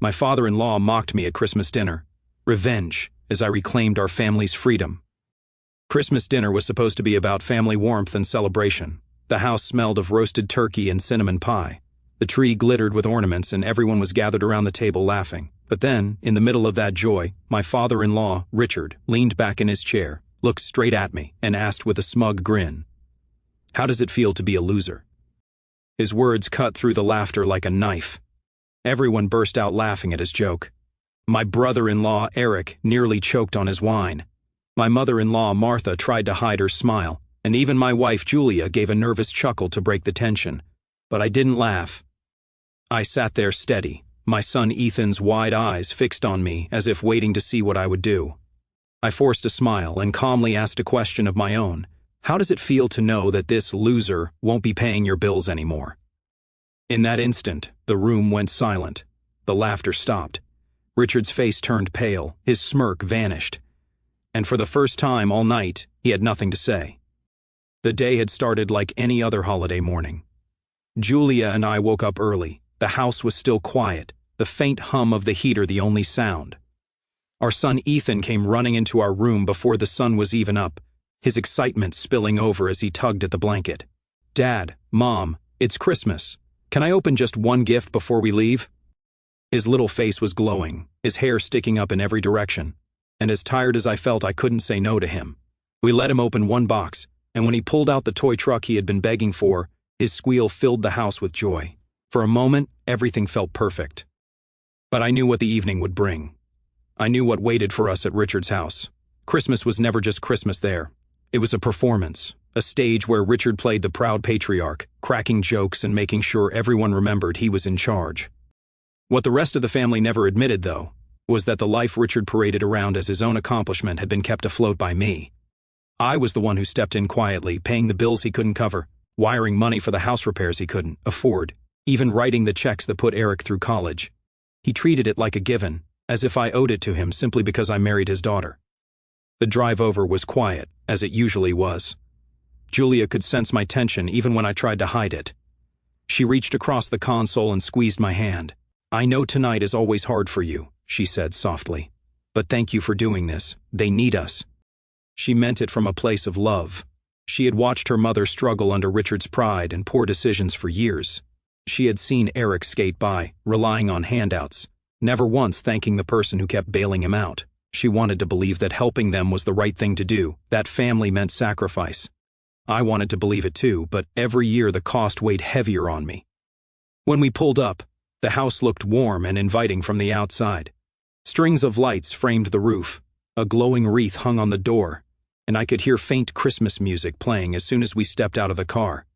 My father-in-law mocked me at Christmas dinner. Revenge, as I reclaimed our family's freedom. Christmas dinner was supposed to be about family warmth and celebration. The house smelled of roasted turkey and cinnamon pie. The tree glittered with ornaments and everyone was gathered around the table laughing. But then, in the middle of that joy, my father-in-law, Richard, leaned back in his chair, looked straight at me, and asked with a smug grin, "How does it feel to be a loser?" His words cut through the laughter like a knife. Everyone burst out laughing at his joke. My brother-in-law, Eric, nearly choked on his wine. My mother-in-law, Martha, tried to hide her smile, and even my wife, Julia, gave a nervous chuckle to break the tension. But I didn't laugh. I sat there steady, my son Ethan's wide eyes fixed on me as if waiting to see what I would do. I forced a smile and calmly asked a question of my own. How does it feel to know that this loser won't be paying your bills anymore? In that instant, the room went silent. The laughter stopped. Richard's face turned pale, his smirk vanished. And for the first time all night, he had nothing to say. The day had started like any other holiday morning. Julia and I woke up early. The house was still quiet, the faint hum of the heater the only sound. Our son Ethan came running into our room before the sun was even up, his excitement spilling over as he tugged at the blanket. "Dad, Mom, it's Christmas. Can I open just one gift before we leave?" His little face was glowing, his hair sticking up in every direction, and as tired as I felt, I couldn't say no to him. We let him open one box, and when he pulled out the toy truck he had been begging for, his squeal filled the house with joy. For a moment, everything felt perfect. But I knew what the evening would bring. I knew what waited for us at Richard's house. Christmas was never just Christmas there. It was a performance, a stage where Richard played the proud patriarch, cracking jokes and making sure everyone remembered he was in charge. What the rest of the family never admitted, though, was that the life Richard paraded around as his own accomplishment had been kept afloat by me. I was the one who stepped in quietly, paying the bills he couldn't cover, wiring money for the house repairs he couldn't afford, even writing the checks that put Eric through college. He treated it like a given, as if I owed it to him simply because I married his daughter. The drive over was quiet, as it usually was. Julia could sense my tension even when I tried to hide it. She reached across the console and squeezed my hand. "I know tonight is always hard for you," she said softly. "But thank you for doing this. They need us." She meant it from a place of love. She had watched her mother struggle under Richard's pride and poor decisions for years. She had seen Eric skate by, relying on handouts, never once thanking the person who kept bailing him out. She wanted to believe that helping them was the right thing to do, that family meant sacrifice. I wanted to believe it too, but every year the cost weighed heavier on me. When we pulled up, the house looked warm and inviting from the outside. Strings of lights framed the roof, a glowing wreath hung on the door, and I could hear faint Christmas music playing as soon as we stepped out of the car.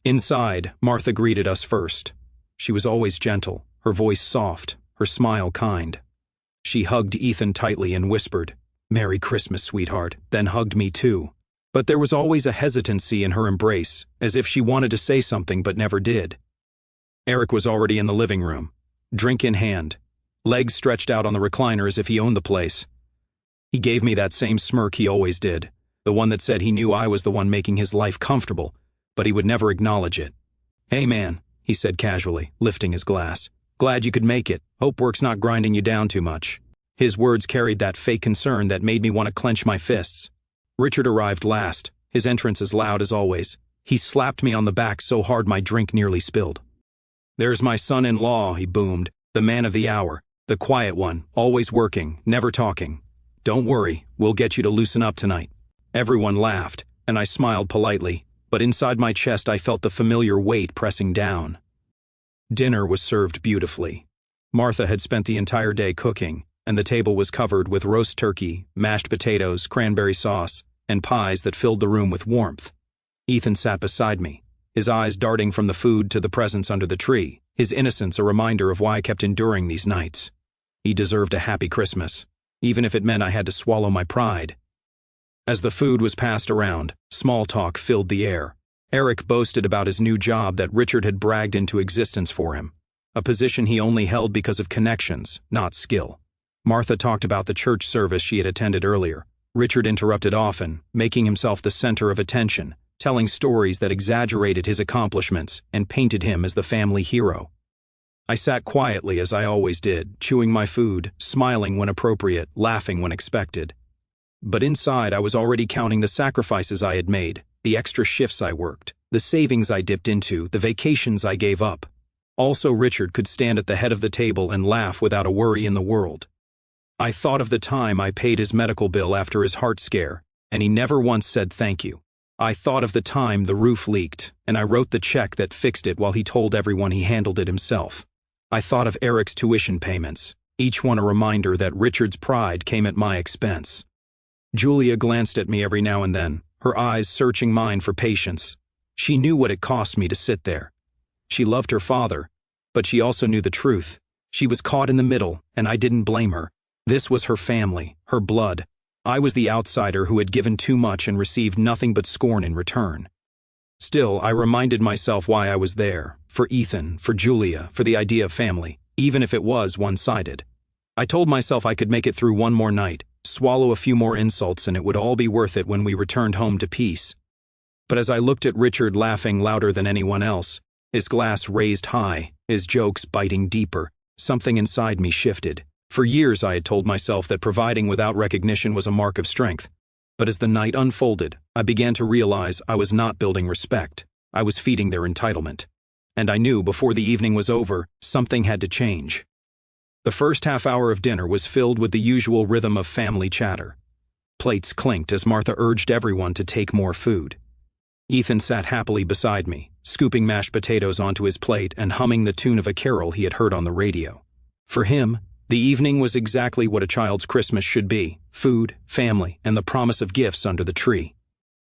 Inside, Martha greeted us first. She was always gentle, her voice soft, her smile kind. She hugged Ethan tightly and whispered, "Merry Christmas, sweetheart," then hugged me too. But there was always a hesitancy in her embrace, as if she wanted to say something but never did. Eric was already in the living room, drink in hand, legs stretched out on the recliner as if he owned the place. He gave me that same smirk he always did, the one that said he knew I was the one making his life comfortable, but he would never acknowledge it. "Hey man," he said casually, lifting his glass. "Glad you could make it. Hope work's not grinding you down too much." His words carried that fake concern that made me want to clench my fists. Richard arrived last, his entrance as loud as always. He slapped me on the back so hard my drink nearly spilled. "There's my son-in-law," he boomed, "the man of the hour, the quiet one, always working, never talking. Don't worry, we'll get you to loosen up tonight." Everyone laughed, and I smiled politely, but inside my chest I felt the familiar weight pressing down. Dinner was served beautifully. Martha had spent the entire day cooking, and the table was covered with roast turkey, mashed potatoes, cranberry sauce, and pies that filled the room with warmth. Ethan sat beside me, his eyes darting from the food to the presents under the tree, his innocence a reminder of why I kept enduring these nights. He deserved a happy Christmas, even if it meant I had to swallow my pride. As the food was passed around, small talk filled the air. Eric boasted about his new job that Richard had bragged into existence for him, a position he only held because of connections, not skill. Martha talked about the church service she had attended earlier. Richard interrupted often, making himself the center of attention, telling stories that exaggerated his accomplishments and painted him as the family hero. I sat quietly as I always did, chewing my food, smiling when appropriate, laughing when expected. But inside I was already counting the sacrifices I had made, the extra shifts I worked, the savings I dipped into, the vacations I gave up. Also, Richard could stand at the head of the table and laugh without a worry in the world. I thought of the time I paid his medical bill after his heart scare, and he never once said thank you. I thought of the time the roof leaked, and I wrote the check that fixed it while he told everyone he handled it himself. I thought of Eric's tuition payments, each one a reminder that Richard's pride came at my expense. Julia glanced at me every now and then, her eyes searching mine for patience. She knew what it cost me to sit there. She loved her father, but she also knew the truth. She was caught in the middle, and I didn't blame her. This was her family, her blood. I was the outsider who had given too much and received nothing but scorn in return. Still, I reminded myself why I was there, for Ethan, for Julia, for the idea of family, even if it was one-sided. I told myself I could make it through one more night, swallow a few more insults, and it would all be worth it when we returned home to peace. But as I looked at Richard laughing louder than anyone else, his glass raised high, his jokes biting deeper, something inside me shifted. For years I had told myself that providing without recognition was a mark of strength. But as the night unfolded, I began to realize I was not building respect. I was feeding their entitlement. And I knew before the evening was over, something had to change. The first half hour of dinner was filled with the usual rhythm of family chatter. Plates clinked as Martha urged everyone to take more food. Ethan sat happily beside me, scooping mashed potatoes onto his plate and humming the tune of a carol he had heard on the radio. For him, the evening was exactly what a child's Christmas should be: food, family, and the promise of gifts under the tree.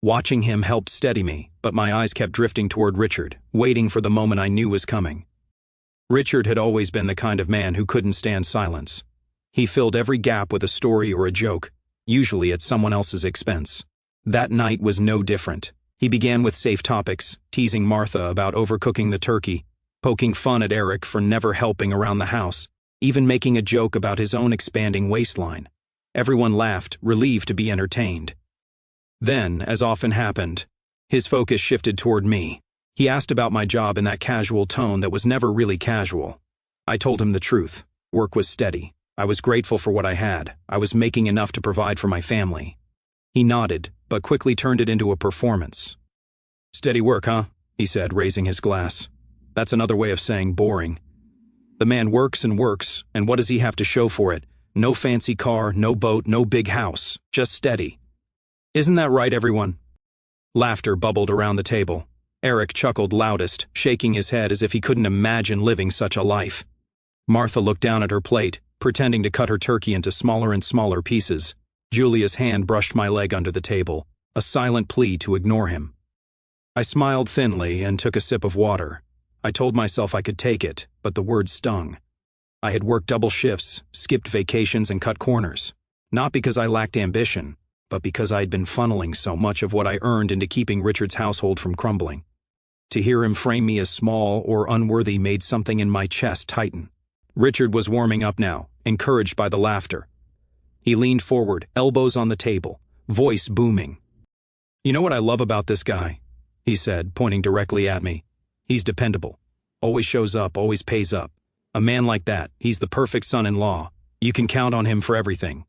Watching him helped steady me, but my eyes kept drifting toward Richard, waiting for the moment I knew was coming. Richard had always been the kind of man who couldn't stand silence. He filled every gap with a story or a joke, usually at someone else's expense. That night was no different. He began with safe topics, teasing Martha about overcooking the turkey, poking fun at Eric for never helping around the house, even making a joke about his own expanding waistline. Everyone laughed, relieved to be entertained. Then, as often happened, his focus shifted toward me. He asked about my job in that casual tone that was never really casual. I told him the truth. Work was steady. I was grateful for what I had. I was making enough to provide for my family. He nodded, but quickly turned it into a performance. "Steady work, huh?" he said, raising his glass. "That's another way of saying boring. The man works, and what does he have to show for it? No fancy car, no boat, no big house, just steady. Isn't that right, everyone?" Laughter bubbled around the table. Eric chuckled loudest, shaking his head as if he couldn't imagine living such a life. Martha looked down at her plate, pretending to cut her turkey into smaller and smaller pieces. Julia's hand brushed my leg under the table, a silent plea to ignore him. I smiled thinly and took a sip of water. I told myself I could take it, but the words stung. I had worked double shifts, skipped vacations, and cut corners. Not because I lacked ambition, but because I had been funneling so much of what I earned into keeping Richard's household from crumbling. To hear him frame me as small or unworthy made something in my chest tighten. Richard was warming up now, encouraged by the laughter. He leaned forward, elbows on the table, voice booming. "You know what I love about this guy?" he said, pointing directly at me. "He's dependable. Always shows up, always pays up. A man like that, he's the perfect son-in-law. You can count on him for everything."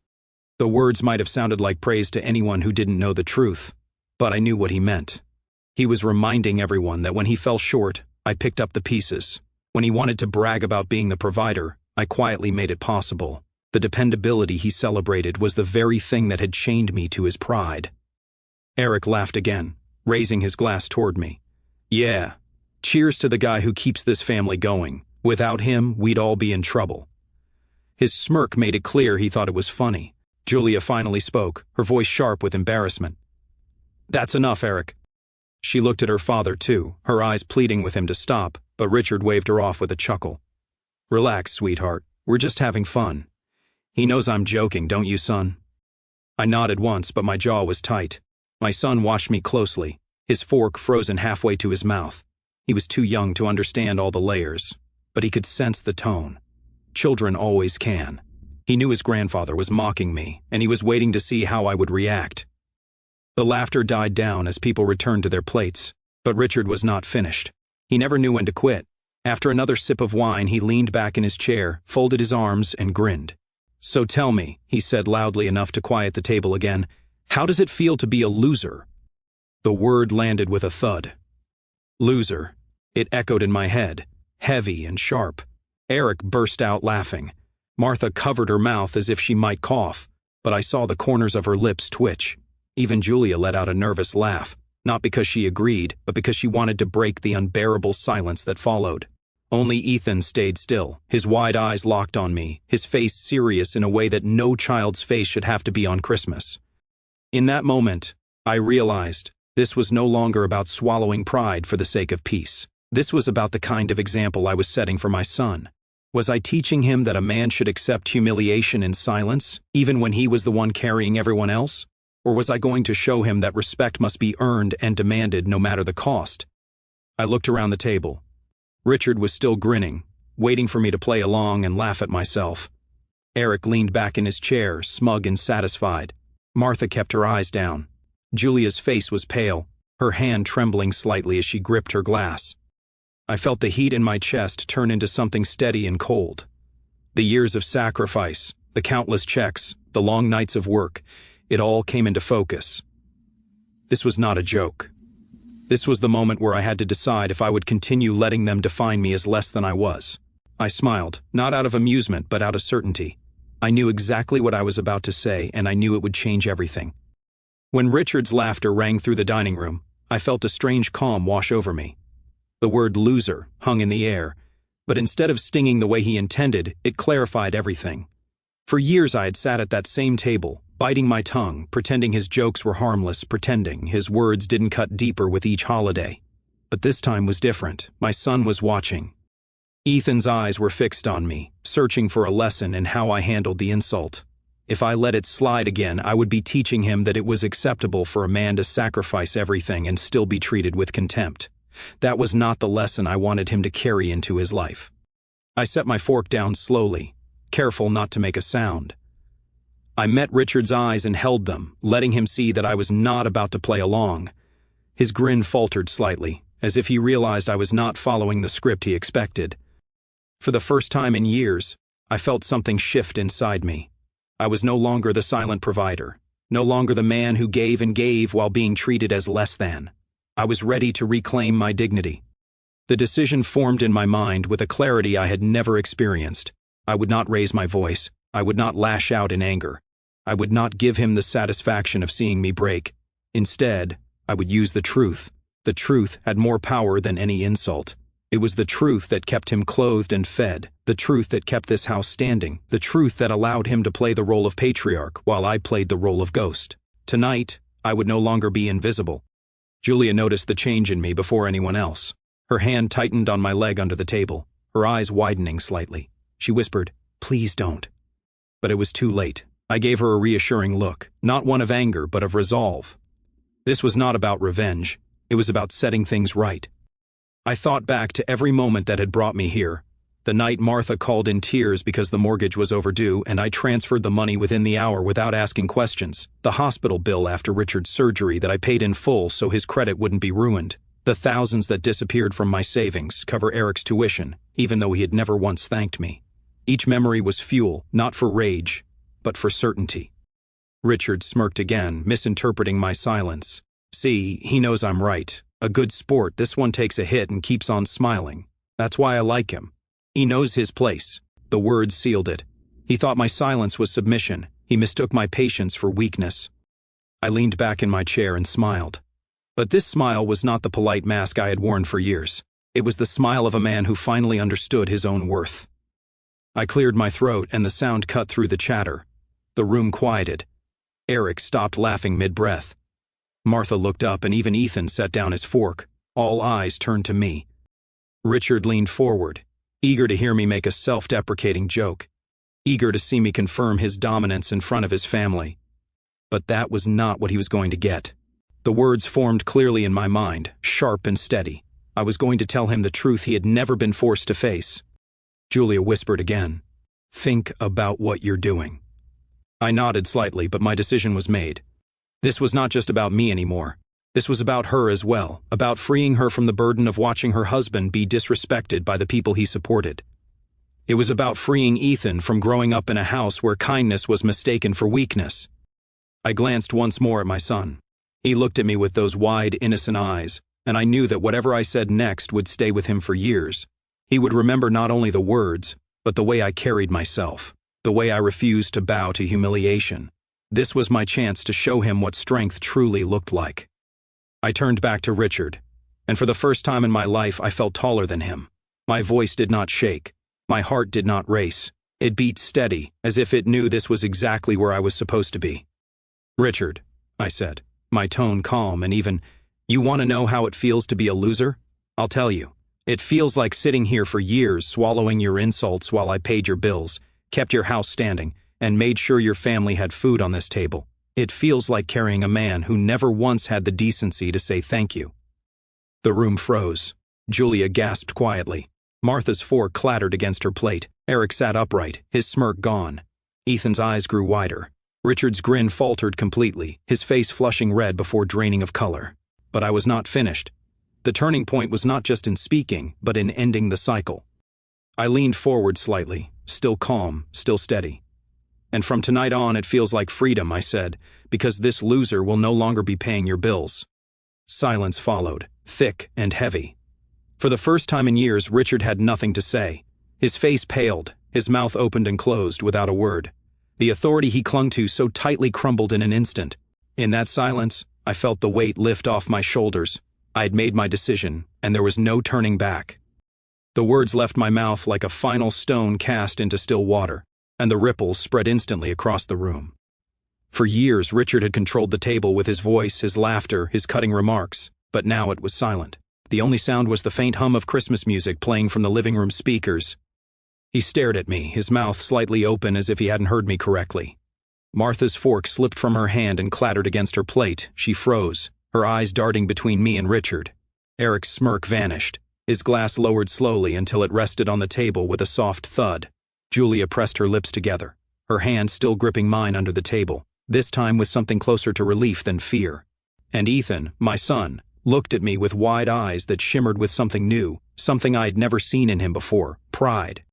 The words might have sounded like praise to anyone who didn't know the truth, but I knew what he meant. He was reminding everyone that when he fell short, I picked up the pieces. When he wanted to brag about being the provider, I quietly made it possible. The dependability he celebrated was the very thing that had chained me to his pride. Eric laughed again, raising his glass toward me. "Yeah. Cheers to the guy who keeps this family going. Without him, we'd all be in trouble." His smirk made it clear he thought it was funny. Julia finally spoke, her voice sharp with embarrassment. "That's enough, Eric." She looked at her father, too, her eyes pleading with him to stop, but Richard waved her off with a chuckle. "Relax, sweetheart. We're just having fun. He knows I'm joking, don't you, son?" I nodded once, but my jaw was tight. My son watched me closely, his fork frozen halfway to his mouth. He was too young to understand all the layers, but he could sense the tone. Children always can. He knew his grandfather was mocking me, and he was waiting to see how I would react. The laughter died down as people returned to their plates, but Richard was not finished. He never knew when to quit. After another sip of wine, he leaned back in his chair, folded his arms, and grinned. "So tell me," he said loudly enough to quiet the table again, "how does it feel to be a loser?" The word landed with a thud. Loser. It echoed in my head, heavy and sharp. Eric burst out laughing. Martha covered her mouth as if she might cough, but I saw the corners of her lips twitch. Even Julia let out a nervous laugh, not because she agreed, but because she wanted to break the unbearable silence that followed. Only Ethan stayed still, his wide eyes locked on me, his face serious in a way that no child's face should have to be on Christmas. In that moment, I realized this was no longer about swallowing pride for the sake of peace. This was about the kind of example I was setting for my son. Was I teaching him that a man should accept humiliation in silence, even when he was the one carrying everyone else? Or was I going to show him that respect must be earned and demanded no matter the cost? I looked around the table. Richard was still grinning, waiting for me to play along and laugh at myself. Eric leaned back in his chair, smug and satisfied. Martha kept her eyes down. Julia's face was pale, her hand trembling slightly as she gripped her glass. I felt the heat in my chest turn into something steady and cold. The years of sacrifice, the countless checks, the long nights of work, it all came into focus. This was not a joke. This was the moment where I had to decide if I would continue letting them define me as less than I was. I smiled, not out of amusement, but out of certainty. I knew exactly what I was about to say, and I knew it would change everything. When Richard's laughter rang through the dining room, I felt a strange calm wash over me. The word loser hung in the air, but instead of stinging the way he intended, it clarified everything. For years I had sat at that same table, biting my tongue, pretending his jokes were harmless, pretending his words didn't cut deeper with each holiday. But this time was different. My son was watching. Ethan's eyes were fixed on me, searching for a lesson in how I handled the insult. If I let it slide again, I would be teaching him that it was acceptable for a man to sacrifice everything and still be treated with contempt. That was not the lesson I wanted him to carry into his life. I set my fork down slowly, careful not to make a sound. I met Richard's eyes and held them, letting him see that I was not about to play along. His grin faltered slightly, as if he realized I was not following the script he expected. For the first time in years, I felt something shift inside me. I was no longer the silent provider, no longer the man who gave and gave while being treated as less than. I was ready to reclaim my dignity. The decision formed in my mind with a clarity I had never experienced. I would not raise my voice. I would not lash out in anger. I would not give him the satisfaction of seeing me break. Instead, I would use the truth. The truth had more power than any insult. It was the truth that kept him clothed and fed, the truth that kept this house standing, the truth that allowed him to play the role of patriarch while I played the role of ghost. Tonight, I would no longer be invisible. Julia noticed the change in me before anyone else. Her hand tightened on my leg under the table, her eyes widening slightly. She whispered, "Please don't." But it was too late. I gave her a reassuring look, not one of anger, but of resolve. This was not about revenge. It was about setting things right. I thought back to every moment that had brought me here. The night Martha called in tears because the mortgage was overdue and I transferred the money within the hour without asking questions. The hospital bill after Richard's surgery that I paid in full so his credit wouldn't be ruined. The thousands that disappeared from my savings cover Eric's tuition, even though he had never once thanked me. Each memory was fuel, not for rage, but for certainty. Richard smirked again, misinterpreting my silence. See, he knows I'm right. A good sport, this one takes a hit and keeps on smiling. That's why I like him. He knows his place. The words sealed it. He thought my silence was submission. He mistook my patience for weakness. I leaned back in my chair and smiled. But this smile was not the polite mask I had worn for years. It was the smile of a man who finally understood his own worth. I cleared my throat and the sound cut through the chatter. The room quieted. Eric stopped laughing mid-breath. Martha looked up and even Ethan set down his fork. All eyes turned to me. Richard leaned forward, eager to hear me make a self-deprecating joke, eager to see me confirm his dominance in front of his family. But that was not what he was going to get. The words formed clearly in my mind, sharp and steady. I was going to tell him the truth he had never been forced to face. Julia whispered again, "Think about what you're doing." I nodded slightly, but my decision was made. This was not just about me anymore. This was about her as well, about freeing her from the burden of watching her husband be disrespected by the people he supported. It was about freeing Ethan from growing up in a house where kindness was mistaken for weakness. I glanced once more at my son. He looked at me with those wide, innocent eyes, and I knew that whatever I said next would stay with him for years. He would remember not only the words, but the way I carried myself, the way I refused to bow to humiliation. This was my chance to show him what strength truly looked like. I turned back to Richard, and for the first time in my life I felt taller than him. My voice did not shake. My heart did not race. It beat steady, as if it knew this was exactly where I was supposed to be. "Richard," I said, my tone calm and even, "you want to know how it feels to be a loser? I'll tell you. It feels like sitting here for years, swallowing your insults while I paid your bills, kept your house standing, and made sure your family had food on this table. It feels like carrying a man who never once had the decency to say thank you." The room froze. Julia gasped quietly. Martha's fork clattered against her plate. Eric sat upright, his smirk gone. Ethan's eyes grew wider. Richard's grin faltered completely, his face flushing red before draining of color. But I was not finished. The turning point was not just in speaking, but in ending the cycle. I leaned forward slightly, still calm, still steady. "And from tonight on it feels like freedom," I said, "because this loser will no longer be paying your bills." Silence followed, thick and heavy. For the first time in years, Richard had nothing to say. His face paled, his mouth opened and closed without a word. The authority he clung to so tightly crumbled in an instant. In that silence, I felt the weight lift off my shoulders. I had made my decision, and there was no turning back. The words left my mouth like a final stone cast into still water, and the ripples spread instantly across the room. For years, Richard had controlled the table with his voice, his laughter, his cutting remarks, but now it was silent. The only sound was the faint hum of Christmas music playing from the living room speakers. He stared at me, his mouth slightly open as if he hadn't heard me correctly. Martha's fork slipped from her hand and clattered against her plate. She froze, her eyes darting between me and Richard. Eric's smirk vanished. His glass lowered slowly until it rested on the table with a soft thud. Julia pressed her lips together, her hand still gripping mine under the table, this time with something closer to relief than fear. And Ethan, my son, looked at me with wide eyes that shimmered with something new, something I had never seen in him before, pride.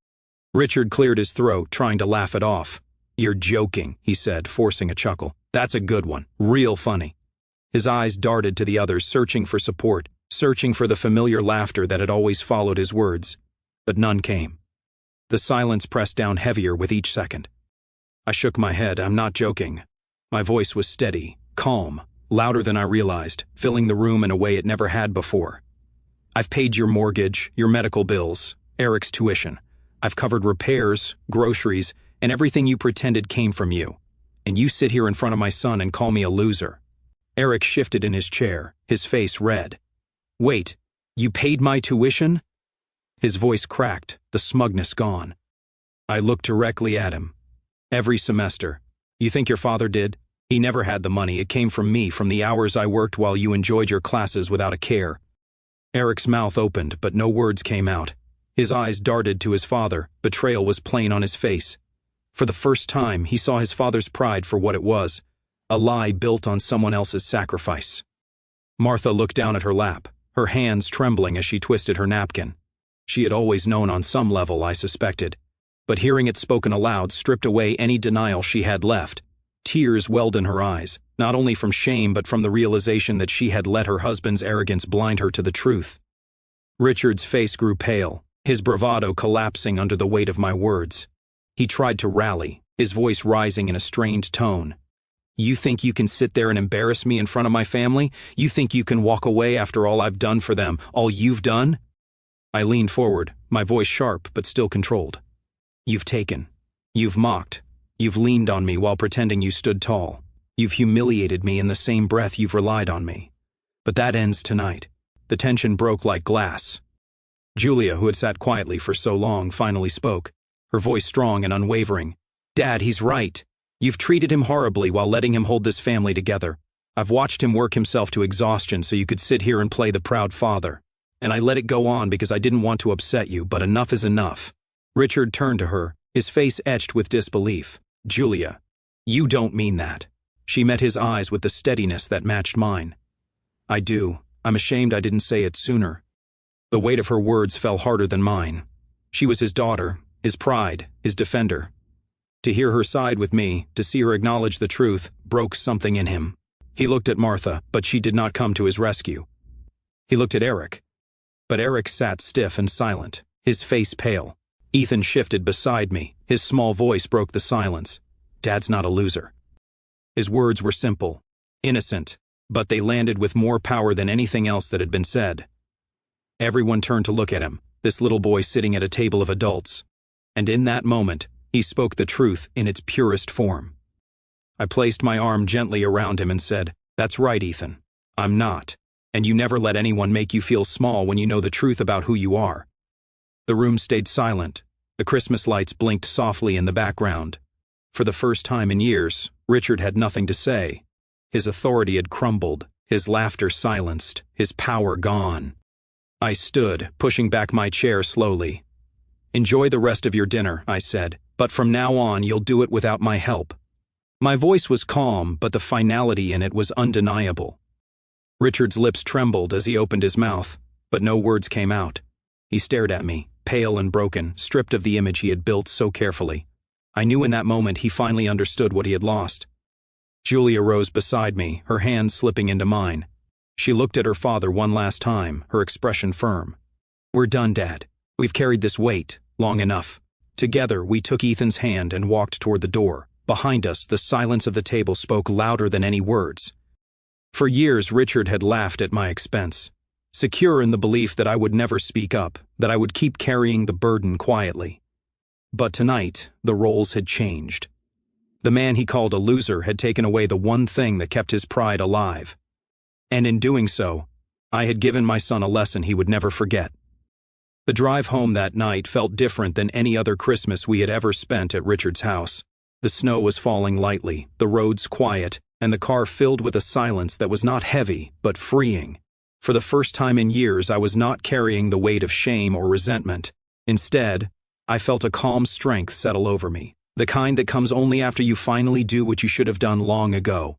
Richard cleared his throat, trying to laugh it off. "You're joking," he said, forcing a chuckle. "That's a good one. Real funny." His eyes darted to the others, searching for support, searching for the familiar laughter that had always followed his words. But none came. The silence pressed down heavier with each second. I shook my head. "I'm not joking." My voice was steady, calm, louder than I realized, filling the room in a way it never had before. "I've paid your mortgage, your medical bills, Eric's tuition. I've covered repairs, groceries, and everything you pretended came from you. And you sit here in front of my son and call me a loser." Eric shifted in his chair, his face red. "Wait, you paid my tuition?" His voice cracked, the smugness gone. I looked directly at him. "Every semester. You think your father did? He never had the money. It came from me, from the hours I worked while you enjoyed your classes without a care." Eric's mouth opened, but no words came out. His eyes darted to his father. Betrayal was plain on his face. For the first time, he saw his father's pride for what it was, a lie built on someone else's sacrifice. Martha looked down at her lap, her hands trembling as she twisted her napkin. She had always known on some level, I suspected, but hearing it spoken aloud stripped away any denial she had left. Tears welled in her eyes, not only from shame but from the realization that she had let her husband's arrogance blind her to the truth. Richard's face grew pale, his bravado collapsing under the weight of my words. He tried to rally, his voice rising in a strained tone. "You think you can sit there and embarrass me in front of my family? You think you can walk away after all I've done for them, all you've done?" I leaned forward, my voice sharp but still controlled. "You've taken. You've mocked. You've leaned on me while pretending you stood tall. You've humiliated me in the same breath you've relied on me. But that ends tonight." The tension broke like glass. Julia, who had sat quietly for so long, finally spoke, her voice strong and unwavering. "Dad, he's right. You've treated him horribly while letting him hold this family together. I've watched him work himself to exhaustion so you could sit here and play the proud father. And I let it go on because I didn't want to upset you, but enough is enough." Richard turned to her, his face etched with disbelief. "Julia, you don't mean that." She met his eyes with the steadiness that matched mine. I do. I'm ashamed I didn't say it sooner." The weight of her words fell harder than mine. She was his daughter, his pride, his defender. To hear her side with me, to see her acknowledge the truth, broke something in him. He looked at Martha, but she did not come to his rescue. He looked at Eric. But Eric sat stiff and silent, his face pale. Ethan shifted beside me. His small voice broke the silence. "Dad's not a loser." His words were simple, innocent, but they landed with more power than anything else that had been said. Everyone turned to look at him, this little boy sitting at a table of adults. And in that moment, he spoke the truth in its purest form. I placed my arm gently around him and said, "That's right, Ethan. I'm not. And you never let anyone make you feel small when you know the truth about who you are." The room stayed silent. The Christmas lights blinked softly in the background. For the first time in years, Richard had nothing to say. His authority had crumbled, his laughter silenced, his power gone. I stood, pushing back my chair slowly. "Enjoy the rest of your dinner," I said, "but from now on you'll do it without my help." My voice was calm, but the finality in it was undeniable. Richard's lips trembled as he opened his mouth, but no words came out. He stared at me, pale and broken, stripped of the image he had built so carefully. I knew in that moment he finally understood what he had lost. Julia rose beside me, her hand slipping into mine. She looked at her father one last time, her expression firm. "We're done, Dad. We've carried this weight long enough." Together, we took Ethan's hand and walked toward the door. Behind us, the silence of the table spoke louder than any words. For years, Richard had laughed at my expense, secure in the belief that I would never speak up, that I would keep carrying the burden quietly. But tonight, the roles had changed. The man he called a loser had taken away the one thing that kept his pride alive. And in doing so, I had given my son a lesson he would never forget. The drive home that night felt different than any other Christmas we had ever spent at Richard's house. The snow was falling lightly, the roads quiet, and the car filled with a silence that was not heavy, but freeing. For the first time in years, I was not carrying the weight of shame or resentment. Instead, I felt a calm strength settle over me, the kind that comes only after you finally do what you should have done long ago.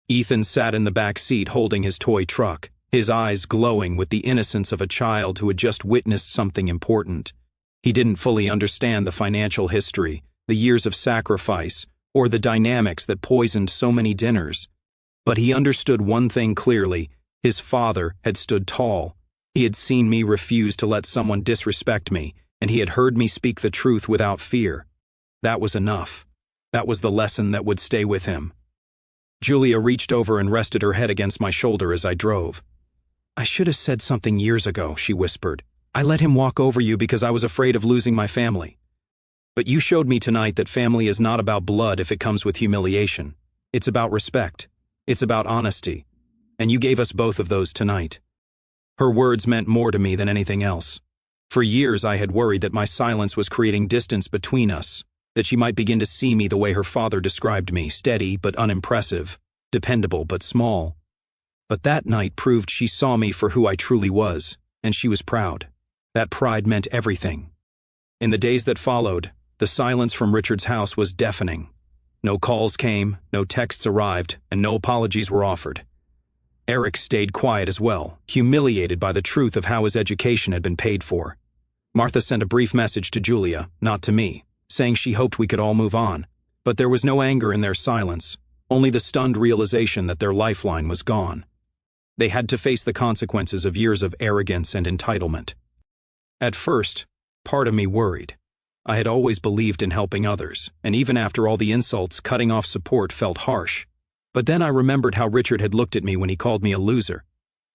Ethan sat in the back seat holding his toy truck, his eyes glowing with the innocence of a child who had just witnessed something important. He didn't fully understand the financial history, the years of sacrifice, or the dynamics that poisoned so many dinners. But he understood one thing clearly: his father had stood tall. He had seen me refuse to let someone disrespect me, and he had heard me speak the truth without fear. That was enough. That was the lesson that would stay with him. Julia reached over and rested her head against my shoulder as I drove. "I should have said something years ago," she whispered. "I let him walk over you because I was afraid of losing my family. But you showed me tonight that family is not about blood if it comes with humiliation. It's about respect. It's about honesty. And you gave us both of those tonight." Her words meant more to me than anything else. For years I had worried that my silence was creating distance between us, that she might begin to see me the way her father described me, steady but unimpressive, dependable but small. But that night proved she saw me for who I truly was, and she was proud. That pride meant everything. In the days that followed, the silence from Richard's house was deafening. No calls came, no texts arrived, and no apologies were offered. Eric stayed quiet as well, humiliated by the truth of how his education had been paid for. Martha sent a brief message to Julia, not to me, saying she hoped we could all move on. But there was no anger in their silence, only the stunned realization that their lifeline was gone. They had to face the consequences of years of arrogance and entitlement. At first, part of me worried. I had always believed in helping others, and even after all the insults, cutting off support felt harsh. But then I remembered how Richard had looked at me when he called me a loser.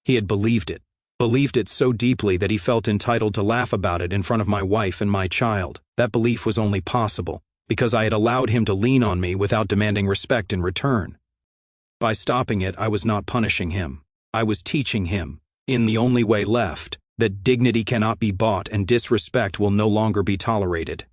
He had believed it so deeply that he felt entitled to laugh about it in front of my wife and my child. That belief was only possible because I had allowed him to lean on me without demanding respect in return. By stopping it, I was not punishing him. I was teaching him, in the only way left, that dignity cannot be bought and disrespect will no longer be tolerated.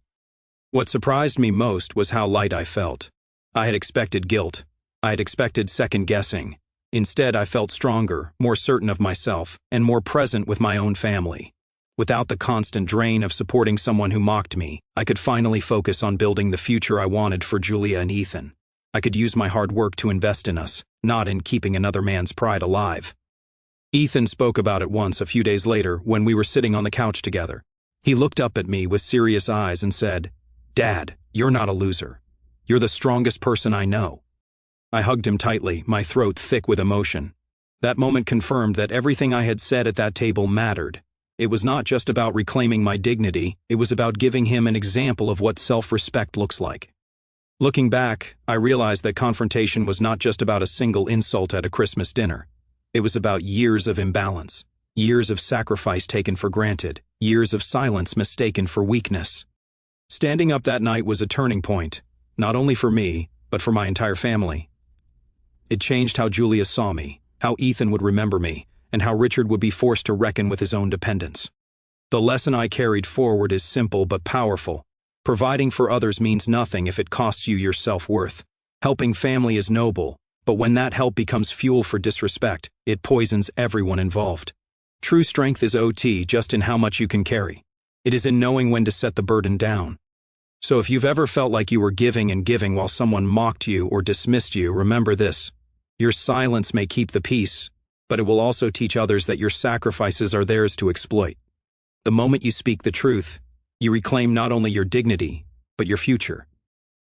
What surprised me most was how light I felt. I had expected guilt. I had expected second-guessing. Instead, I felt stronger, more certain of myself, and more present with my own family. Without the constant drain of supporting someone who mocked me, I could finally focus on building the future I wanted for Julia and Ethan. I could use my hard work to invest in us, not in keeping another man's pride alive. Ethan spoke about it once a few days later when we were sitting on the couch together. He looked up at me with serious eyes and said, "Dad, you're not a loser. You're the strongest person I know." I hugged him tightly, my throat thick with emotion. That moment confirmed that everything I had said at that table mattered. It was not just about reclaiming my dignity, it was about giving him an example of what self-respect looks like. Looking back, I realized that confrontation was not just about a single insult at a Christmas dinner. It was about years of imbalance, years of sacrifice taken for granted, years of silence mistaken for weakness. Standing up that night was a turning point, not only for me, but for my entire family. It changed how Julia saw me, how Ethan would remember me, and how Richard would be forced to reckon with his own dependence. The lesson I carried forward is simple but powerful. Providing for others means nothing if it costs you your self-worth. Helping family is noble, but when that help becomes fuel for disrespect, it poisons everyone involved. True strength is OT just in how much you can carry. It is in knowing when to set the burden down. So if you've ever felt like you were giving and giving while someone mocked you or dismissed you, remember this. Your silence may keep the peace, but it will also teach others that your sacrifices are theirs to exploit. The moment you speak the truth, you reclaim not only your dignity, but your future.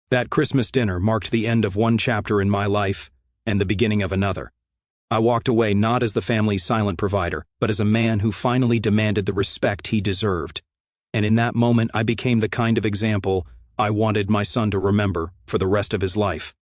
That Christmas dinner marked the end of one chapter in my life and the beginning of another. I walked away not as the family's silent provider, but as a man who finally demanded the respect he deserved. And in that moment, I became the kind of example I wanted my son to remember for the rest of his life.